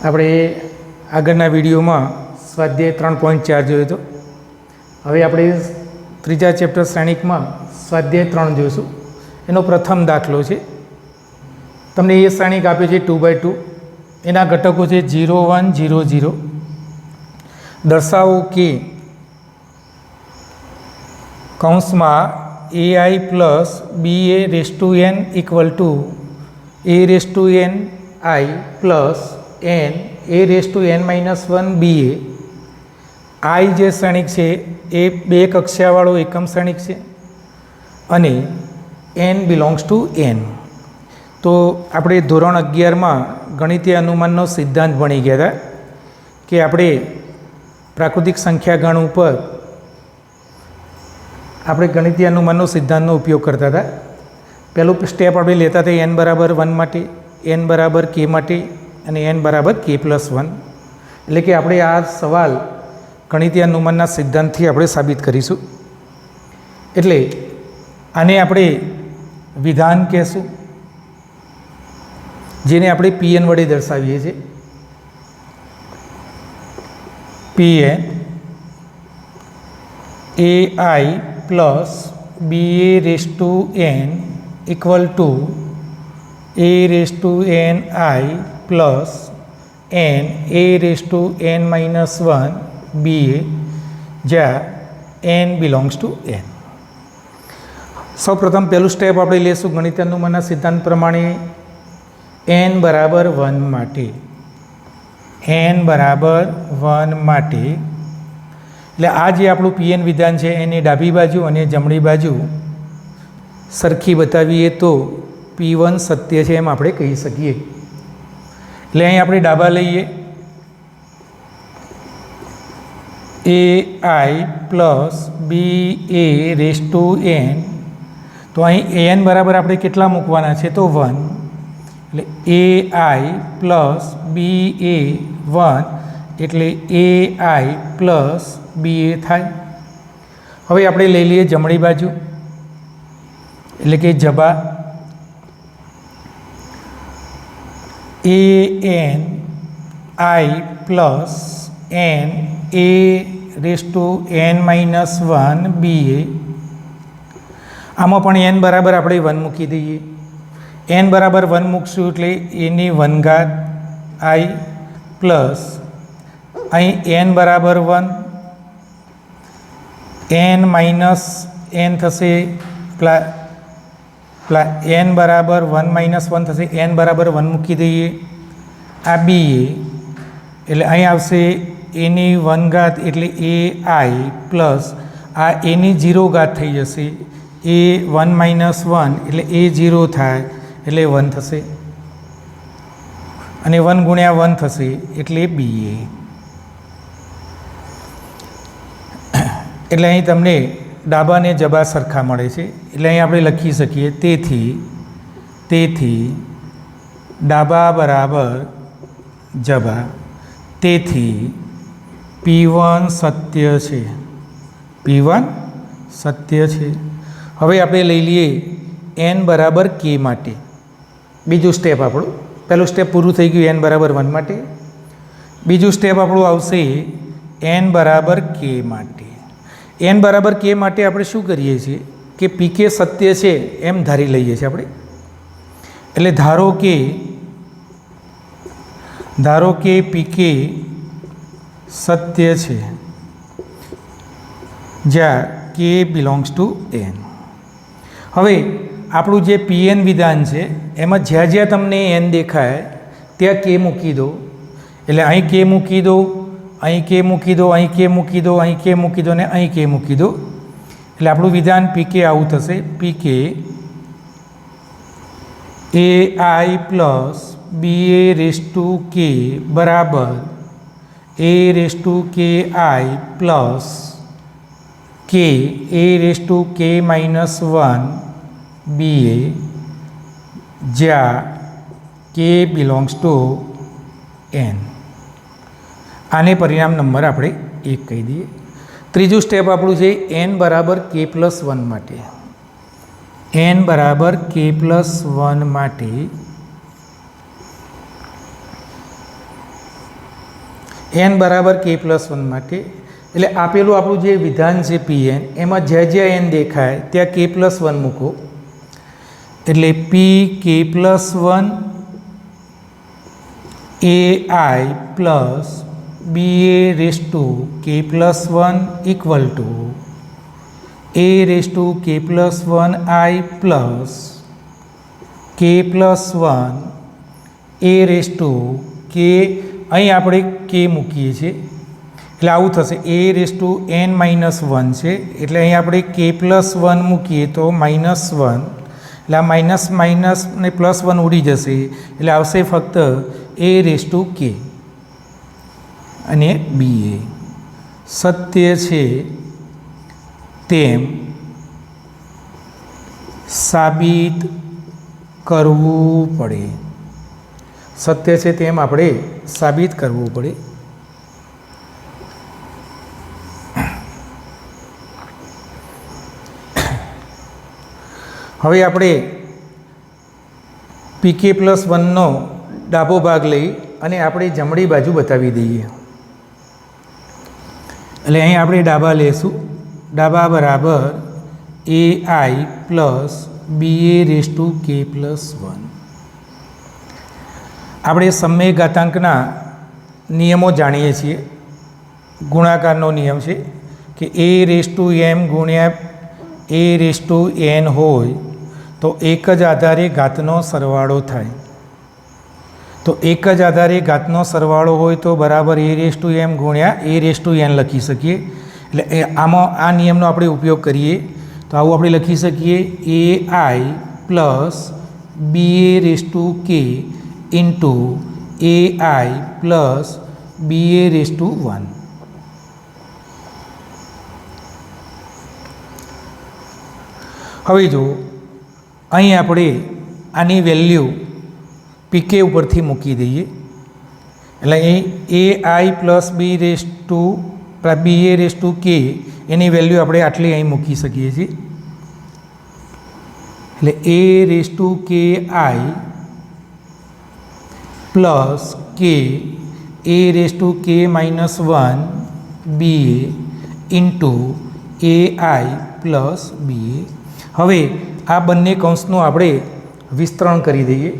આપણે આગળના વિડીયોમાં સ્વાધ્યાય 3.4 જોયો હતો. હવે આપણે ત્રીજા ચેપ્ટર શ્રેણિકમાં સ્વાધ્યાય 3 જોઈશું. એનો પ્રથમ દાખલો છે. તમને એ શ્રેણિક આપ્યો છે 2x2. એના ઘટકો છે 0 1 0 0. દર્શાવો કે કૌંસમાં AI plus BA⁴n equal to AN I plus n A⁻n-1 BA. I જે શ્રેણિક છે એ બે કક્ષાવાળો એકમ શ્રેણિક છે અને n બિલોંગ્સ ટુ n. તો આપણે ધોરણ 11માં ગણિતીય અનુમાનનો સિદ્ધાંત ભણી ગયા હતા કે આપણે પ્રાકૃતિક સંખ્યા ગણ ઉપર આપણે ગણિતીય અનુમાનનો સિદ્ધાંતનો ઉપયોગ કરતા હતા. પહેલું સ્ટેપ આપણે લેતા હતા n બરાબર 1 માટે, n બરાબર k માટે અને n બરાબર k+1. એટલે કે આપણે આ સવાલ ગણિતીય અનુમાનના સિદ્ધાંતથી આપણે સાબિત કરીશું. એટલે આને આપણે વિધાન કહેશું, જેને આપણે Pn વડે દર્શાવીએ છીએ. Pn AI plus BA⁴n equal to ANI plus n A⁻n-1 BA, જ્યાં n બિલોંગ્સ ટુ n. સૌ પ્રથમ પહેલું સ્ટેપ આપણે લેશું ગણિતીય અનુમાનના સિદ્ધાંત પ્રમાણે n બરાબર 1 માટે. n બરાબર 1 માટે એટલે આ જે આપણું Pn વિધાન છે એની ડાબી બાજુ અને જમણી બાજુ સરખી બતાવીએ તો P1 સત્ય છે એમ આપણે કહી શકીએ. એટલે અહીં આપણે ડાબા લઈએ AI પ્લસ BA⁴n. તો અહીં an બરાબર આપણે કેટલા મૂકવાના છે તો 1. એટલે AI પ્લસ BA 1 એટલે AI પ્લસ BA થાય. હવે આપણે લઈ લઈએ જમણી બાજુ એટલે કે જબા ANI plus n A⁻n-1 BA. આમાં પણ n બરાબર આપણે 1 મૂકી દઈએ. n બરાબર 1 મૂકશું એટલે એની 1 ઘાત I પ્લસ અહીં n બરાબર 1 n માઇનસ n થશે n બરાબર 1 - 1 થશે. n બરાબર 1 મૂકી દઈએ. આ BA એટલે અહીં આવશે એની 1 ઘાત એટલે AI પ્લસ આ એની 0 ઘાત થઈ જશે. A1 - 1 એટલે A0 થાય એટલે 1 થશે અને 1 ગુણ્યા 1 થશે એટલે BA. એટલે અહીં તમને ડાબા અને જબા સરખા મળે છે. એટલે અહીં આપણે લખી શકીએ તેથી ડાબા બરાબર જબા, તેથી P1 સત્ય છે. P1 સત્ય છે. હવે આપણે લઈ લઈએ n બરાબર k માટે. બીજું સ્ટેપ આપણું, પહેલું સ્ટેપ પૂરું થઈ ગયું n બરાબર 1 માટે. બીજું સ્ટેપ આપણું આવશે n બરાબર k માટે. n બરાબર k માટે આપણે શું કરીએ છીએ કે PK સત્ય છે એમ ધારી લઈએ છીએ આપણે. એટલે ધારો કે PK સત્ય છે જ્યાં k બિલોંગ્સ ટુ n. હવે આપણું જે Pn વિધાન છે એમાં જ્યાં જ્યાં તમને n દેખાય ત્યાં k મૂકી દો. એટલે અહીં k મૂકી દો, અહીં k મૂકી દો, અહીં k મૂકી દો, અહીં k મૂકી દો અને અહીં k મૂકી દો. એટલે આપણું વિધાન PK આવું થશે. PK AI પ્લસ BA⁴k બરાબર AKI plus k A⁻k-1 BA, જ્યાં k બિલોંગ્સ ટુ n. આને પરિણામ નંબર આપણે 1 કહી દઈએ. ત્રીજું સ્ટેપ આપણું છે n બરાબર k+1 માટે. n બરાબર k+1 માટે એન બરાબર કે પ્લસ વન માટે એટલે આપેલું આપણું જે વિધાન છે પી એન એમાં જ્યાં એન દેખાય ત્યાં કે પ્લસ વન મૂકો એટલે p k plus one a i plus b a raise to k plus one equal to a raise to k plus one i plus k plus one a raise to k અહીં આપણે k મૂકીએ છીએ એટલે આવું થશે a raise to n minus one છે એટલે અહીં આપણે કે પ્લસ વન મૂકીએ તો માઇનસ વન એટલે આ માઇનસ માઇનસ ને પ્લસ વન ઉડી જશે એટલે આવશે ફક્ત એ રેસ ટુ કે અને બી એ સત્ય છે તેમ સાબિત કરવું પડે. સત્ય છે તેમ આપણે સાબિત કરવું પડે. હવે આપણે પીકે પ્લસ વનનો ડાબો ભાગ લઈ અને આપણે જમણી બાજુ બતાવી દઈએ. એટલે અહીં આપણે ડાબા લેશું. ડાબા બરાબર a i plus b a raise to k plus one. આપણે સમય ઘાતાંકના નિયમો જાણીએ છીએ. ગુણાકારનો નિયમ છે કે એ રેસ ટુ એમ ગુણ્યા એ રેસ ટુ એન હોય તો એક જ આધારે ઘાતનો સરવાળો થાય. તો એક જ આધારે ઘાતનો સરવાળો હોય તો બરાબર એ રેસ ટુ એમ ગુણ્યા એ રેસ ટુ એન લખી શકીએ. એટલે આમાં આ નિયમનો આપણે ઉપયોગ કરીએ તો આવું આપણે લખી શકીએ a i plus b a raise to k into a i plus b a raise to one. હવે જો અહીં આપણે આની વેલ્યુ પીકે ઉપરથી મૂકી દઈએ એટલે અહીં a i plus b raise to b a raise to k એની વેલ્યુ આપણે આટલી અહીં મૂકી શકીએ છીએ. એટલે એ રેસ ટુ કે આઈ પ્લસ કે એ રેસ ટુ કે minus one B A into a i plus b એ. હવે આ બંને કૌંસનું આપણે વિસ્તરણ કરી દઈએ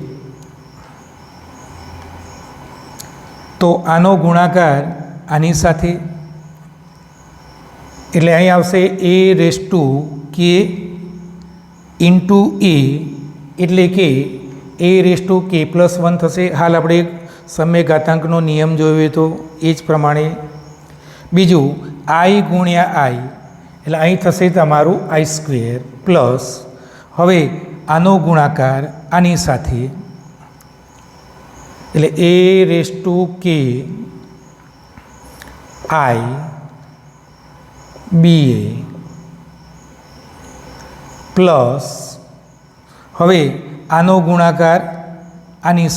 તો આનો ગુણાકાર આની સાથે એટલે અહીં આવશે એ રેસ ટુ કે ઇન્ટુ એ એટલે કે એ raise to k plus one થશે. હાલ આપણે સમય ઘાતાંકનો નિયમ જોયો તો એ જ પ્રમાણે. બીજું આઈ ગુણ્યા આઈ એટલે અહીં થશે તમારું આઈ સ્ક્વેર પ્લસ હવે આનો ગુણાકાર આની સાથે એટલે એ રેસ ટુ કે આઈ બી એ પ્લસ હવે આનો ગુણાકાર આની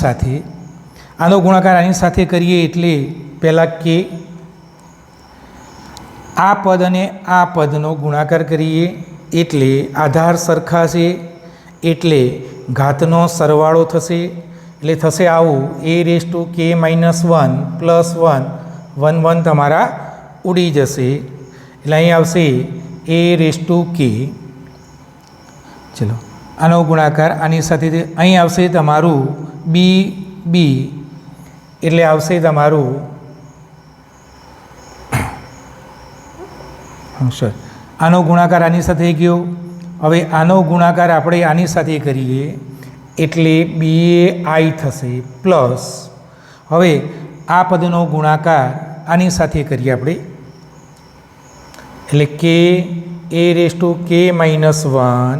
સાથે કરીએ એટલે પહેલાં કે આ પદ અને આ પદનો ગુણાકાર કરીએ એટલે આધાર સરખા છે એટલે ઘાતનો સરવાળો થશે. એટલે થશે આવું એ રેસ ટુ કે minus one plus one one one તમારા ઉડી જશે. એટલે અહીં આવશે એ રેસ ટુ કે ચલો આનો ગુણાકાર આની સાથે અહીં આવશે તમારું બી બી એટલે આવશે તમારું સર આનો ગુણાકાર આની સાથે ગયો. હવે આનો ગુણાકાર આપણે આની સાથે કરીએ એટલે બી એ આઈ થશે પ્લસ હવે આ પદનો ગુણાકાર આની સાથે કરીએ આપણે એટલે કે એ રેસ ટુ કે માઇનસ વન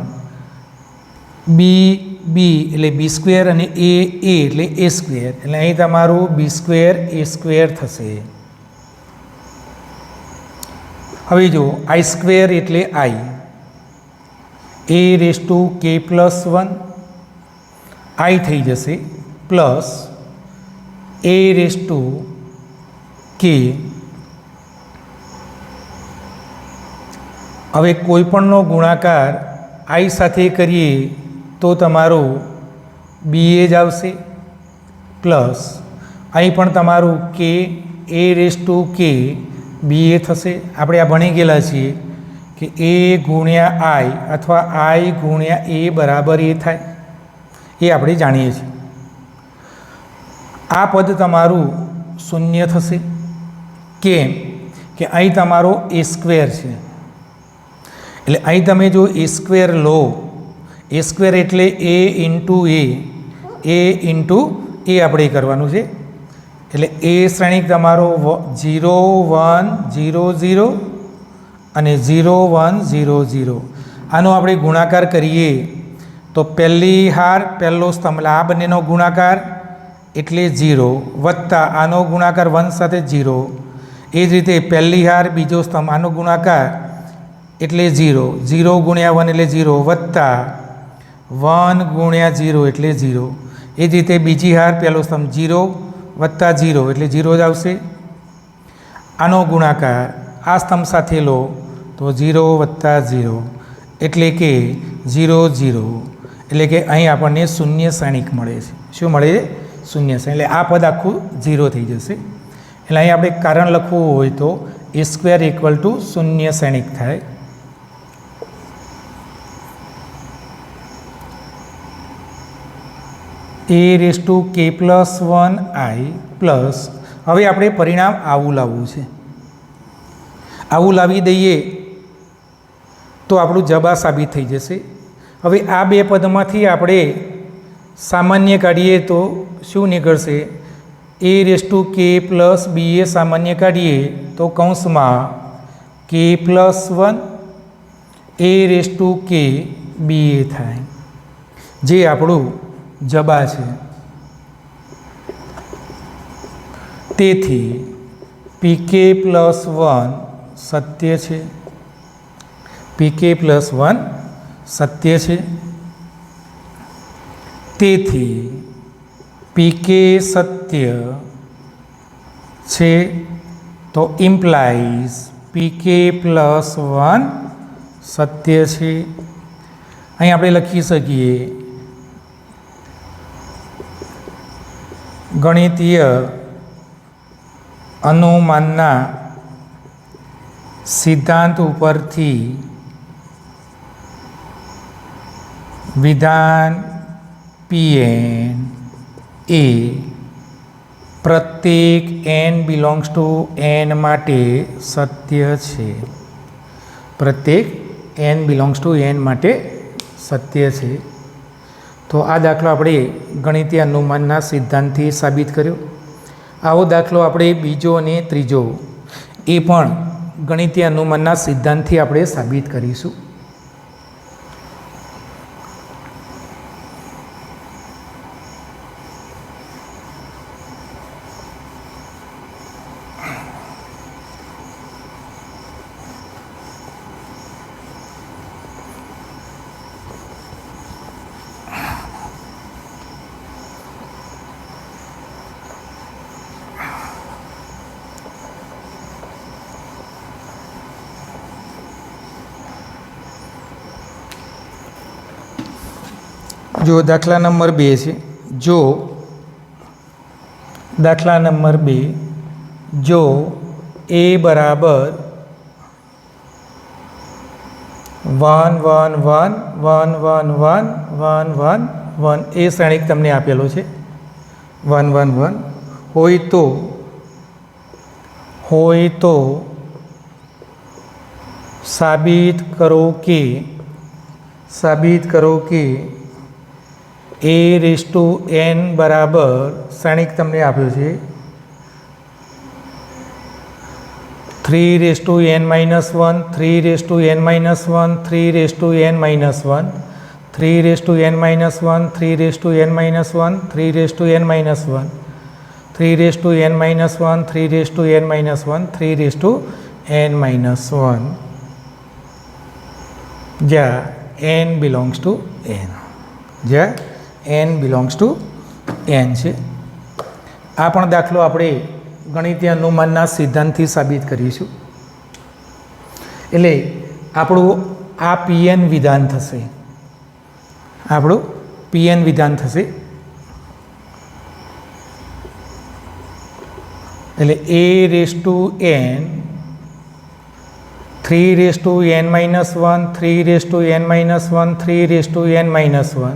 બી બી એટલે બી સ્ક્વેર અને એ એટલે એ સ્ક્વેર એટલે અહીં તમારું બી સ્ક્વેર એ સ્ક્વેર થશે. હવે જો આઈ સ્ક્વેર એટલે આઈ એ raise to k plus one આઈ થઈ જશે પ્લસ એ રેસ ટુ કે હવે કોઈપણનો ગુણાકાર આઈ સાથે કરીએ તો તમારું બી એ જ આવશે પ્લસ અહીં પણ તમારું કે એ રેસ ટુ કે બી એ થશે. આપણે આ ભણી ગયેલા છીએ કે એ ગુણ્યા આઈ અથવા આઈ ગુણ્યા એ બરાબર એ થાય, એ આપણે જાણીએ છીએ. આ પદ તમારું શૂન્ય થશે. કેમ કે અહીં તમારો એ સ્ક્વેર છે, એટલે અહીં તમે જો એ સ્ક્વેર લો, એ સ્ક્વેર એટલે એ ઇન્ટુ એ ઇન્ટુ એ આપણે કરવાનું છે. એટલે એ શ્રેણિક તમારો 0 1 0 0 અને 0 1 0 0. આનો આપણે ગુણાકાર કરીએ તો પહેલી હાર પહેલો સ્તંભ, આ બંનેનો ગુણાકાર એટલે 0 વત્તા આનો ગુણાકાર 1 સાથે 0. એ જ રીતે પહેલી હાર બીજો સ્તંભ, આનો ગુણાકાર એટલે 0 0 ગુણ્યા 1 એટલે 0 વત્તા 1 ગુણ્યા 0 એટલે 0. એ જ રીતે બીજી હાર પહેલો સ્તંભ 0 વત્તા 0 એટલે 0 જ આવશે. આનો ગુણાકાર આ સ્તંભ સાથે લો તો 0 વત્તા 0 એટલે કે 0 0. એટલે કે અહીં આપણને શૂન્ય શ્રેણિક મળે છે. શું મળે છે? શૂન્ય શ્રેણિક. એટલે આ પદ આખું 0 થઈ જશે. એટલે અહીં આપણે કારણ લખવું હોય તો એ સ્ક્વેર ઇક્વલ ટુ શૂન્ય શ્રેણિક થાય. એ raise to k plus 1 I plus, હવે આપણે પરિણામ આવું લાવવું છે. આવું લાવી દઈએ તો આપણું જવાબ સાબિત થઈ જશે. હવે આ બે પદમાંથી આપણે સામાન્ય કાઢીએ તો શું નીકળશે? એ raise to k plus b એ સામાન્ય કાઢીએ તો કૌંસમાં કે પ્લસ 1 એ રેસ ટુ કે બી એ થાય, જે આપણું જબા છે. તેથી પીકે પ્લસ 1 સત્ય છે. પીકે પ્લસ 1 સત્ય છે. તેથી પીકે સત્ય છે તો ઇમ્પ્લાઇઝ પીકે પ્લસ 1 સત્ય છે. અહીં આપણે લખી શકીએ ગણિતીય અનુમાનના સિદ્ધાંત ઉપરથી વિધાન Pn એ પ્રત્યેક n બિલોંગ્સ ટુ n માટે સત્ય છે. પ્રત્યેક n બિલોંગ્સ ટુ n માટે સત્ય છે. તો આ દાખલો આપણે ગણિતીય અનુમાનના સિદ્ધાંતથી સાબિત કર્યો. આવો દાખલો આપણે બીજો અને ત્રીજો એ પણ ગણિતીય અનુમાનના સિદ્ધાંતથી આપણે સાબિત કરીશું. જો દાખલા નંબર 2 છે. જો દાખલા નંબર 2 જો એ બરાબર 1 1 1 1 1 1 1 1 1 એ શ્રેણિક તમને આપેલો છે 1 1 1 હોય તો સાબિત કરો કે એ રેસ ટુ n બરાબર શ્રેણિક તમને આપ્યો છે 3 raise to n minus 1 3 raise to n minus 1 3 raise to n minus 1 3 raise to n minus 1 3 raise to n minus 1 3 raise to n minus 1 3 raise to n minus 1 3 raise to n minus 1 3 raise to n minus 1 જ્યાં n belongs to n, જ્યાં n belongs to n છે. આ પણ દાખલો આપણે ગણિતીય અનુમાનના સિદ્ધાંતથી સાબિત કરીશું. એટલે આપણું આ Pn વિધાન થશે. આપણું Pn વિધાન થશે. એટલે a raise to n 3 raise to n minus 1 3 raise to n minus 1 3 raise to n minus 1.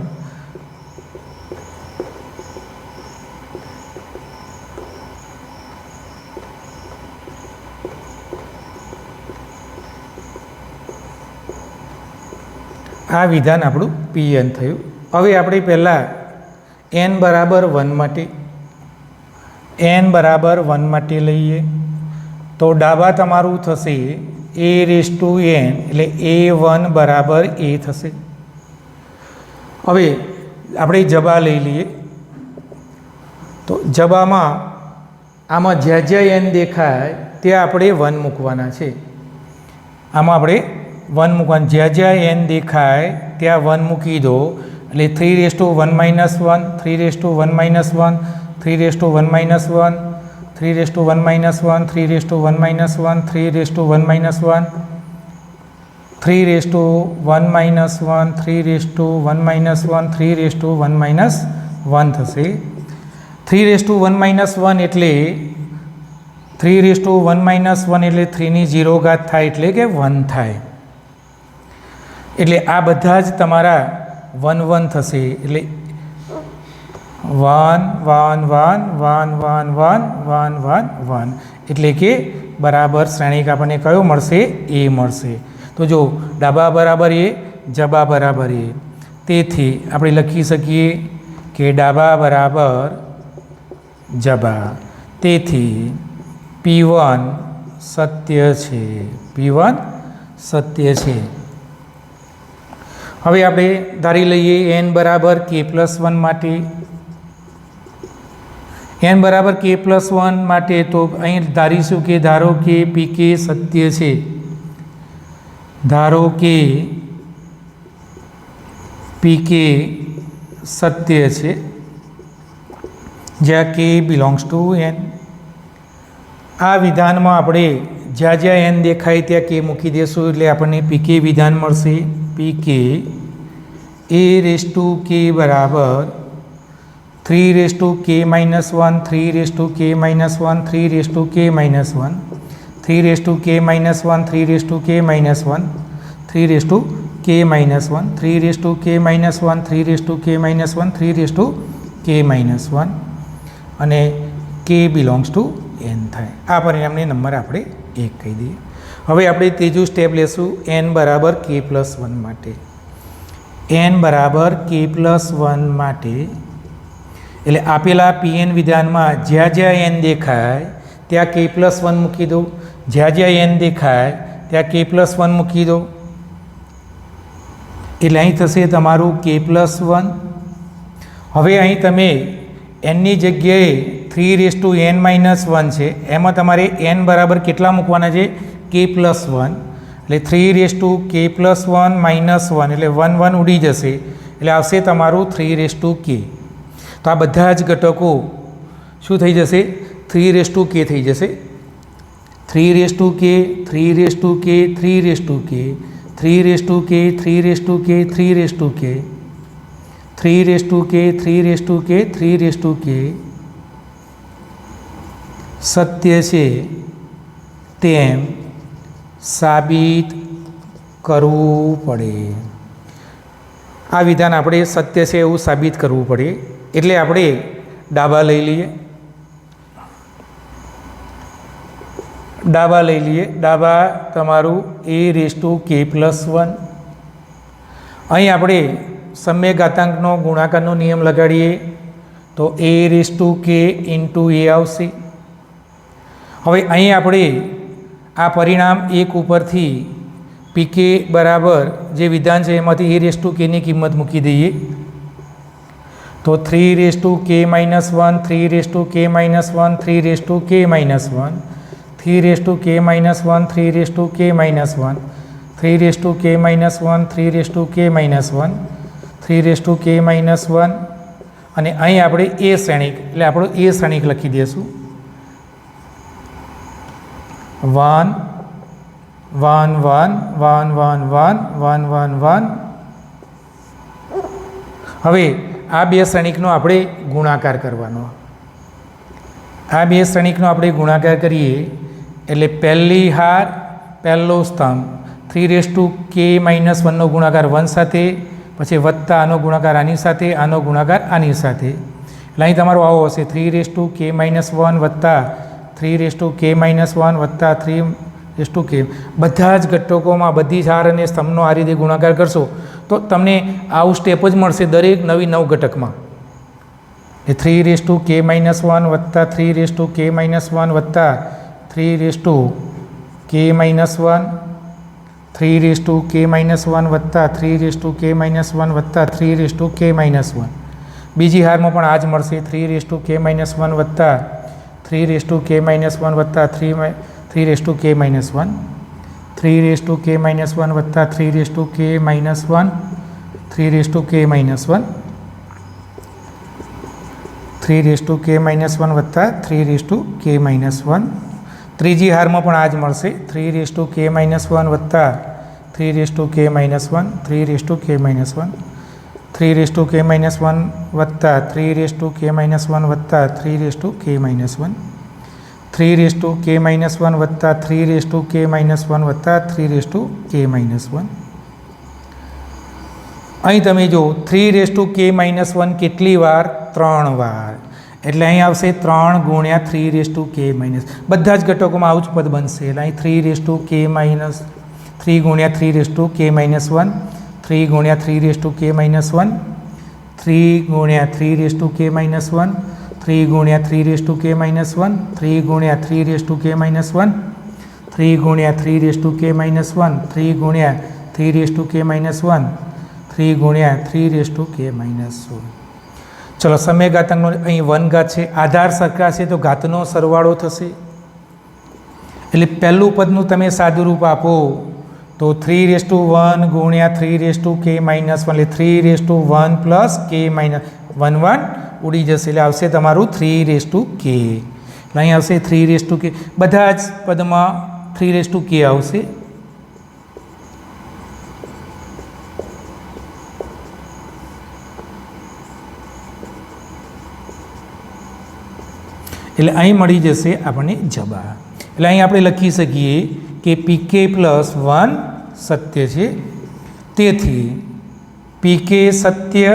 આ વિધાન આપણું pn થયું. હવે આપણે પહેલાં n બરાબર 1 માટે લઈએ તો ડાબા તમારું થશે a રેઝ ટુ n એટલે a1 બરાબર a થશે. હવે આપણે જબા લઈ લઈએ તો જબામાં આમાં જ્યાં n દેખાય ત્યાં આપણે 1 મૂકવાના છે. આમાં આપણે 1 મૂકવાનું, જ્યાં n દેખાય ત્યાં 1 મૂકી દો એટલે 3 raise to 1 minus 1 3 raise to 1 minus 1 3 raise to 1 minus 1 3 raise to 1 minus 1 3 raise to 1 minus 1 3 raise to 1 minus 1 3 raise to 1 minus 1 3 raise to 1 minus 1 3 raise to 1 minus 1 થશે. 3 રેઝ ટુ 1 માઇનસ 1 એટલે 3 raise to 1 minus 1 એટલે 3 ની 0 ઘાત થાય એટલે કે 1 થાય. એટલે આ બધા જ તમારા 1 1 થશે. એટલે 1 1 1 1 1 1 1 1 1 એટલે કે બરાબર શ્રેણિક આપણને કયો મળશે? એ મળશે. તો જો ડાબા બરાબર એ, જબા બરાબર એ, તેથી આપણે લખી શકીએ કે ડાબા બરાબર જબા. તેથી P1 સત્ય છે. P1 સત્ય છે. હવે આપણે ધારી લઈએ n બરાબર k+1 માટે. n બરાબર k+1 માટે તો અહીં ધારીશું કે ધારો કે pk સત્ય છે. ધારો કે pk સત્ય છે જ્યાં k બિલોંગ્સ ટુ n. આ વિધાનમાં આપણે જ્યાં n દેખાય ત્યાં k મૂકી દઈશું એટલે આપણને pk વિધાન મળશે. pk a raise to k બરાબર 3 raise to k minus 1 3 raise to k minus 1 3 raise to k minus 1 3 raise to k minus 1 3 raise to k minus 1 3 raise to k minus 1 3 raise to k minus 1 3 raise to k minus 1 3 raise to k minus 1 અને k belongs to n થાય. આ પરિણામને number આપણે 1 કહી દઈએ. હવે આપણે ત્રીજું સ્ટેપ લેશું n બરાબર k+1 માટે. n બરાબર k+1 માટે એટલે આપેલા pn વિધાનમાં જ્યાં n દેખાય ત્યાં k+1 મૂકી દો. જ્યાં n દેખાય ત્યાં k+1 મૂકી દો એટલે અહીં થશે તમારું k+1. હવે અહીં તમે nની જગ્યાએ 3 રેઝ ટુ n માઇનસ 1 છે, એમાં તમારે n બરાબર કેટલા મૂકવાના છે? k+1. એટલે 3 રેઝ ટુ k+1 માઇનસ 1 એટલે 1 1 ઉડી જશે એટલે આવશે તમારું 3 રેઝ ટુ k. તો આ બધા જ ઘટકો શું થઈ જશે? 3 રેઝ ટુ k થઈ જશે. 3 raise to k 3 raise to k 3 raise to k 3 raise to k 3 raise to k 3 raise to k 3 raise to k 3 raise to k 3 raise to k સત્ય છે તેમ સાબિત કરવું પડે. આ વિધાન આપણે સત્ય છે એવું સાબિત કરવું પડે એટલે આપણે ડાબા લઈ લઈએ. ડાબા તમારું a રેઝ ટુ k+1. અહીં આપણે સમ્ય ઘાતાંકનો ગુણાકારનો નિયમ લગાડીએ તો a raise to k into a આવશે. હવે અહીં આપણે આ પરિણામ 1 ઉપરથી pk બરાબર જે વિધાન છે એમાંથી a રેઝ ટુ k ની કિંમત મૂકી દઈએ તો 3 raise to k minus 1 3 raise to k minus 1 3 raise to k minus 1 3 raise to k minus 1 3 raise to k minus 1 3 raise to k minus 1 3 raise to k minus 1 3 raise to k minus 1 અને અહીં આપણે a શ્રેણિક એટલે આપણું a શ્રેણિક લખી દઈશું 1 1 1 1 1 1 1 1 1. હવે આ બે શ્રેણિકનો આપણે ગુણાકાર કરવાનો આ બે શ્રેણિકનો આપણે ગુણાકાર કરીએ એટલે પહેલી હાર પહેલો સ્તંભ 3k-1 નો ગુણાકાર 1 સાથે, પછી વત્તા આનો ગુણાકાર આની સાથે, આનો ગુણાકાર આની સાથે. એટલે અહીં તમારો આવો હશે 3k-1 વત્તા 3k-1 વત્તા 3k. બધા જ ઘટકોમાં બધી જ હાર અને સ્તંભનો આ રીતે ગુણાકાર કરશો તો તમને આવું સ્ટેપ જ મળશે દરેક નવી 9 ઘટકમાં. એ 3k-1 વત્તા 3k-1 વત્તા 3k-1 3k-1 વત્તા 3k-1 વત્તા 3k-1. બીજી હારમાં પણ આ જ મળશે 3k-1 વત્તા 3k-1 વત્તા 3k-1 3k-1 વત્તા 3k-1 3k-1 3k-1 વત્તા 3k-1. ત્રીજી હારમાં પણ આ જ મળશે 3k-1 વત્તા 3k-1 3k-1 3k-1 વત્તા 3k-1 વત્તા 3k-1 3k-1 વત્તા 3k-1 વત્તા 3k-1. અહીં તમે જો 3k-1 કેટલી વાર? 3 વાર. એટલે અહીં આવશે 3 ગુણ્યા 3k-. બધા જ ઘટકોમાં આવું જ પદ બનશે. એટલે અહીં 3k-, 3 ગુણ્યા 3k-1, 3 ગુણ્યા 3k-1, 3 ગુણ્યા 3k-1, 3 ગુણ્યા 3k-1, 3 ગુણ્યા 3k-1, 3 ગુણ્યા 3k-1, 3 ગુણ્યા 3k-1, 3 ગુણ્યા 3k-. ચલો સમય ઘાતાંકનો અહીં 1 ઘાત છે, આધાર સરખા છે તો ઘાતનો સરવાળો થશે. એટલે પહેલું પદનું તમે સાદું રૂપ આપો તો 3:1 ગુણ્યા 3k-1 એટલે 3:1 પ્લસ k-1 1 ઉડી જશે એટલે આવશે તમારું 3k. એટલે અહીં આવશે 3k. બધા જ પદમાં 3k આવશે. એટલે અહીં મળી જશે આપણને જવાબ. એટલે અહીં આપણે લખી શકીએ કે pk+1 સત્ય છે, તેથી pk સત્ય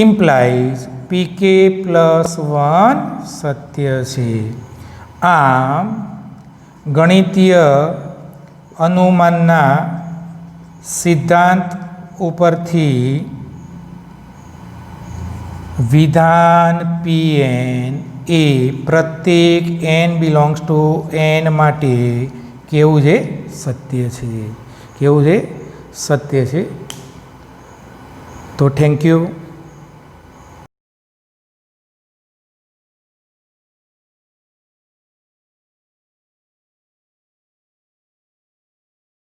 ઇમ્પ્લાઇઝ pk+1 સત્ય છે. આમ ગણિતીય અનુમાનના સિદ્ધાંત ઉપરથી વિધાન Pn એ પ્રત્યેક n બિલોંગ્સ ટુ n માટે કેવું છે? સત્ય છે. કેવું છે? સત્ય છે. તો થેન્ક યુ.